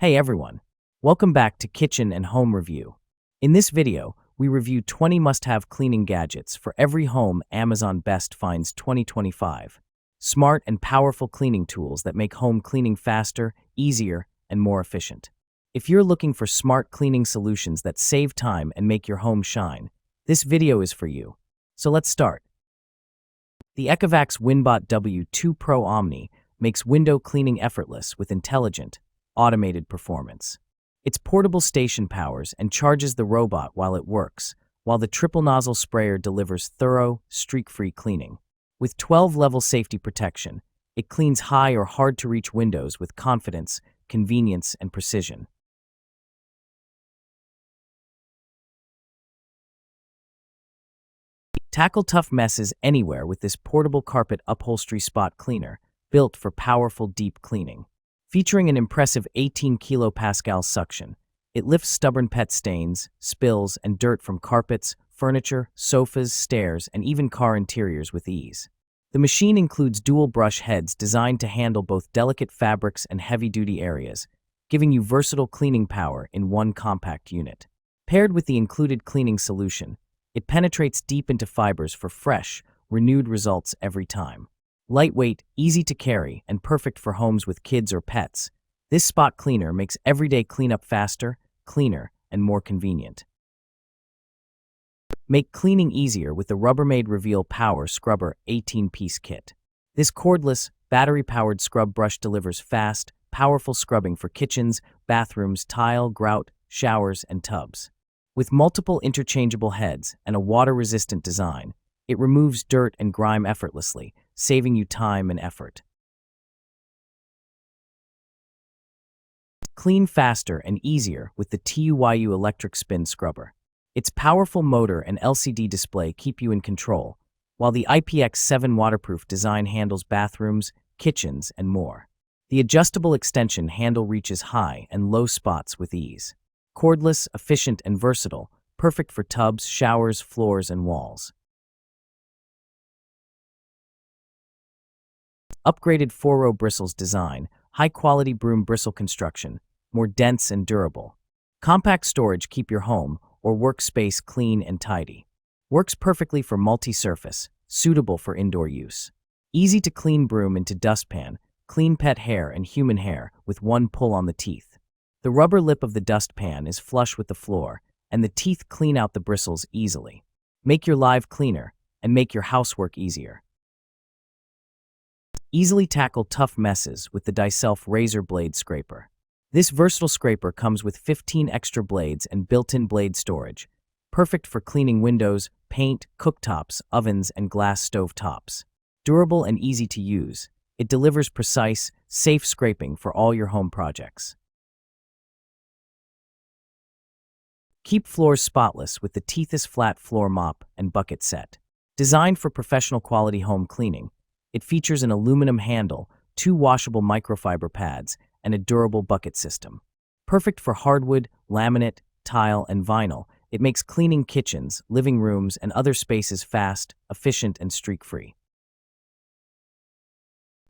Hey everyone, welcome back to Kitchen and Home Review. In this video, we review 20 must-have cleaning gadgets for every home Amazon Best finds 2025. Smart and powerful cleaning tools that make home cleaning faster, easier, and more efficient. If you're looking for smart cleaning solutions that save time and make your home shine, this video is for you. So let's start. The Ecovacs WinBot W2 Pro Omni makes window cleaning effortless with intelligent, automated performance. Its portable station powers and charges the robot while it works, while the triple nozzle sprayer delivers thorough, streak-free cleaning. With 12-level safety protection, it cleans high or hard-to-reach windows with confidence, convenience, and precision. Tackle tough messes anywhere with this portable carpet upholstery spot cleaner, built for powerful deep cleaning. Featuring an impressive 18 kilopascal suction, it lifts stubborn pet stains, spills, and dirt from carpets, furniture, sofas, stairs, and even car interiors with ease. The machine includes dual brush heads designed to handle both delicate fabrics and heavy-duty areas, giving you versatile cleaning power in one compact unit. Paired with the included cleaning solution, it penetrates deep into fibers for fresh, renewed results every time. Lightweight, easy to carry, and perfect for homes with kids or pets, this spot cleaner makes everyday cleanup faster, cleaner, and more convenient. Make cleaning easier with the Rubbermaid Reveal Power Scrubber 18-piece kit. This cordless, battery-powered scrub brush delivers fast, powerful scrubbing for kitchens, bathrooms, tile, grout, showers, and tubs. With multiple interchangeable heads and a water-resistant design, it removes dirt and grime effortlessly, saving you time and effort. Clean faster and easier with the TUYU Electric Spin Scrubber. Its powerful motor and LCD display keep you in control, while the IPX7 waterproof design handles bathrooms, kitchens, and more. The adjustable extension handle reaches high and low spots with ease. Cordless, efficient, and versatile, perfect for tubs, showers, floors, and walls. Upgraded 4-row bristles design, high-quality broom bristle construction, more dense and durable. Compact storage keep your home or workspace clean and tidy. Works perfectly for multi-surface, suitable for indoor use. Easy to clean broom into dustpan, clean pet hair and human hair with one pull on the teeth. The rubber lip of the dustpan is flush with the floor, and the teeth clean out the bristles easily. Make your life cleaner and make your housework easier. Easily tackle tough messes with the Dyself Razor Blade Scraper. This versatile scraper comes with 15 extra blades and built-in blade storage, perfect for cleaning windows, paint, cooktops, ovens, and glass stove tops. Durable and easy to use, it delivers precise, safe scraping for all your home projects. Keep floors spotless with the Teethus Flat Floor Mop and Bucket Set. Designed for professional quality home cleaning, it features an aluminum handle, 2 washable microfiber pads, and a durable bucket system. Perfect for hardwood, laminate, tile, and vinyl, it makes cleaning kitchens, living rooms, and other spaces fast, efficient, and streak-free.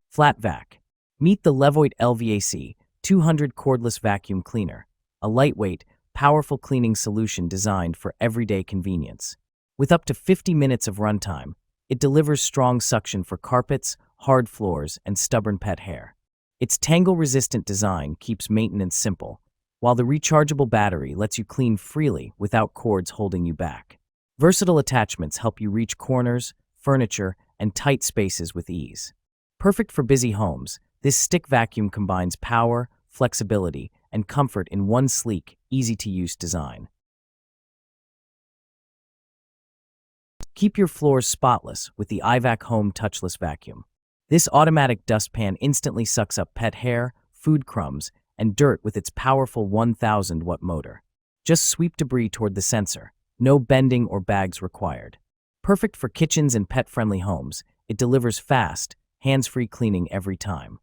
Flat Vac. Meet the Levoit LVAC 200 cordless vacuum cleaner, a lightweight, powerful cleaning solution designed for everyday convenience. With up to 50 minutes of runtime, it delivers strong suction for carpets, hard floors, and stubborn pet hair. Its tangle-resistant design keeps maintenance simple, while the rechargeable battery lets you clean freely without cords holding you back. Versatile attachments help you reach corners, furniture, and tight spaces with ease. Perfect for busy homes, this stick vacuum combines power, flexibility, and comfort in one sleek, easy-to-use design. Keep your floors spotless with the iVac Home Touchless Vacuum. This automatic dustpan instantly sucks up pet hair, food crumbs, and dirt with its powerful 1,000-watt motor. Just sweep debris toward the sensor. No bending or bags required. Perfect for kitchens and pet-friendly homes, it delivers fast, hands-free cleaning every time.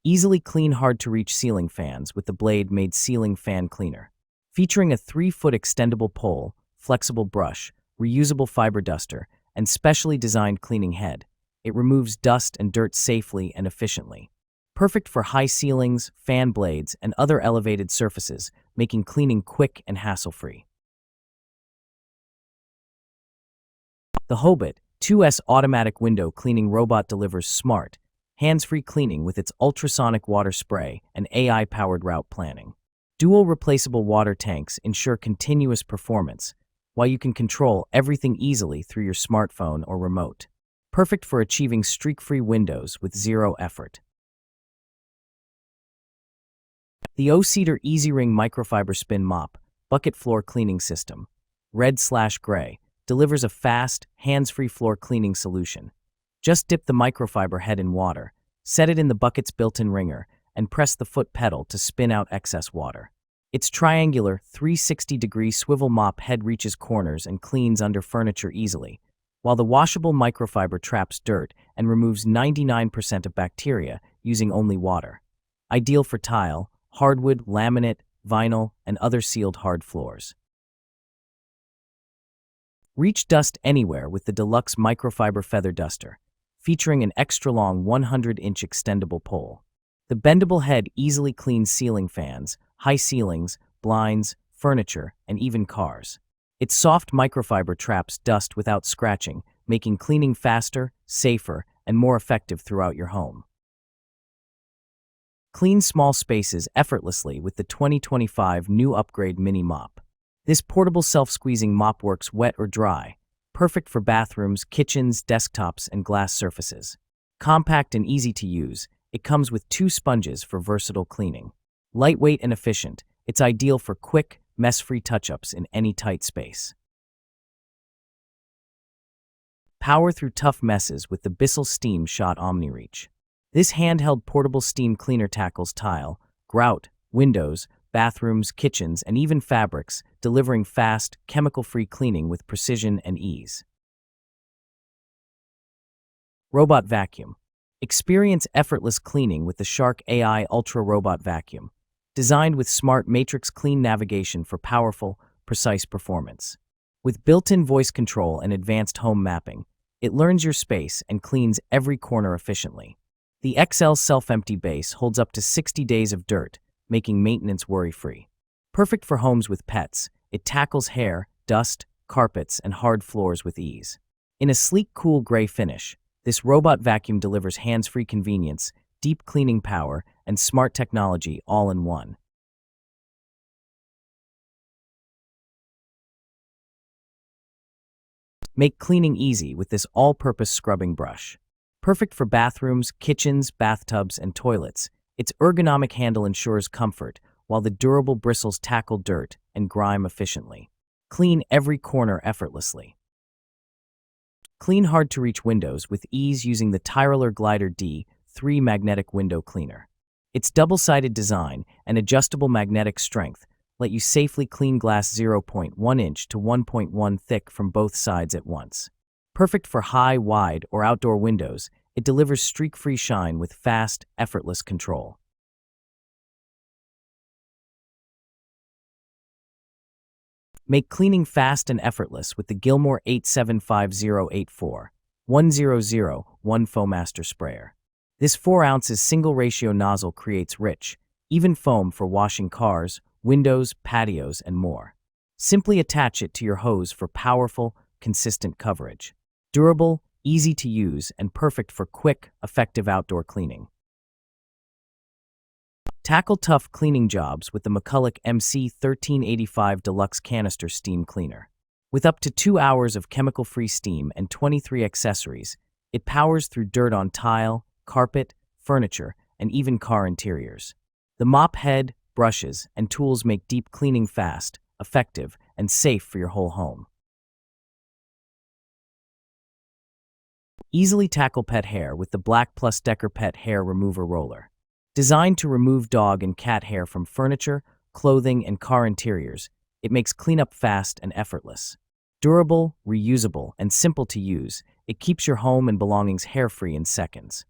Easily clean hard-to-reach ceiling fans with the blade-made ceiling fan cleaner. Featuring a 3-foot extendable pole, flexible brush, reusable fiber duster, and specially designed cleaning head, it removes dust and dirt safely and efficiently. perfect for high ceilings, fan blades, and other elevated surfaces, making cleaning quick and hassle-free. The Hobbit 2S automatic window cleaning robot delivers smart, hands-free cleaning with its ultrasonic water spray and AI-powered route planning. Dual replaceable water tanks ensure continuous performance, while you can control everything easily through your smartphone or remote. Perfect for achieving streak-free windows with zero effort. The O-Cedar Easy Ring Microfiber Spin Mop Bucket Floor Cleaning System, red/gray, delivers a fast, hands-free floor cleaning solution. Just dip the microfiber head in water, set it in the bucket's built-in wringer, and press the foot pedal to spin out excess water. Its triangular, 360-degree swivel mop head reaches corners and cleans under furniture easily, while the washable microfiber traps dirt and removes 99% of bacteria using only water. Ideal for tile, hardwood, laminate, vinyl, and other sealed hard floors. Reach dust anywhere with the deluxe microfiber feather duster, featuring an extra-long 100-inch extendable pole. The bendable head easily cleans ceiling fans, high ceilings, blinds, furniture, and even cars. Its soft microfiber traps dust without scratching, making cleaning faster, safer, and more effective throughout your home. Clean small spaces effortlessly with the 2025 new upgrade mini mop. This portable self-squeezing mop works wet or dry, perfect for bathrooms, kitchens, desktops, and glass surfaces. Compact and easy to use, it comes with 2 sponges for versatile cleaning. Lightweight and efficient, it's ideal for quick, mess-free touch-ups in any tight space. Power through tough messes with the Bissell Steam Shot OmniReach. This handheld portable steam cleaner tackles tile, grout, windows, bathrooms, kitchens, and even fabrics, delivering fast, chemical-free cleaning with precision and ease. Robot Vacuum. Experience effortless cleaning with the Shark AI Ultra Robot Vacuum, designed with smart matrix clean navigation for powerful, precise performance. With built-in voice control and advanced home mapping, it learns your space and cleans every corner efficiently. The XL self-empty base holds up to 60 days of dirt, making maintenance worry-free. Perfect for homes with pets, it tackles hair, dust, carpets, and hard floors with ease. In a sleek, cool gray finish, this robot vacuum delivers hands-free convenience, deep cleaning power, and smart technology all in one. Make cleaning easy with this all-purpose scrubbing brush. Perfect for bathrooms, kitchens, bathtubs, and toilets, its ergonomic handle ensures comfort, while the durable bristles tackle dirt and grime efficiently. Clean every corner effortlessly. Clean hard-to-reach windows with ease using the Tyroler Glider D3 magnetic window cleaner. Its double-sided design and adjustable magnetic strength let you safely clean glass 0.1 inch to 1.1 thick from both sides at once. Perfect for high, wide, or outdoor windows, it delivers streak-free shine with fast, effortless control. Make cleaning fast and effortless with the Gilmore 875084 1001 Foamaster Sprayer. This 4 ounces single-ratio nozzle creates rich, even foam for washing cars, windows, patios, and more. Simply attach it to your hose for powerful, consistent coverage. Durable, easy to use, and perfect for quick, effective outdoor cleaning. Tackle tough cleaning jobs with the McCulloch MC1385 Deluxe Canister Steam Cleaner. With up to 2 hours of chemical-free steam and 23 accessories, it powers through dirt on tile, carpet, furniture, and even car interiors. The mop head, brushes, and tools make deep cleaning fast, effective, and safe for your whole home. Easily tackle pet hair with the Black Plus Decker Pet Hair Remover Roller. Designed to remove dog and cat hair from furniture, clothing, and car interiors, it makes cleanup fast and effortless. Durable, reusable, and simple to use, it keeps your home and belongings hair-free in seconds.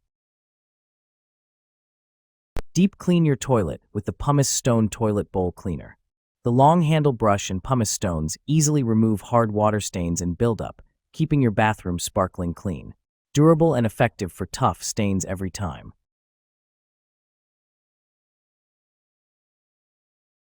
Deep clean your toilet with the Pumice Stone Toilet Bowl Cleaner. The long handle brush and pumice stones easily remove hard water stains and buildup, keeping your bathroom sparkling clean. Durable and effective for tough stains every time.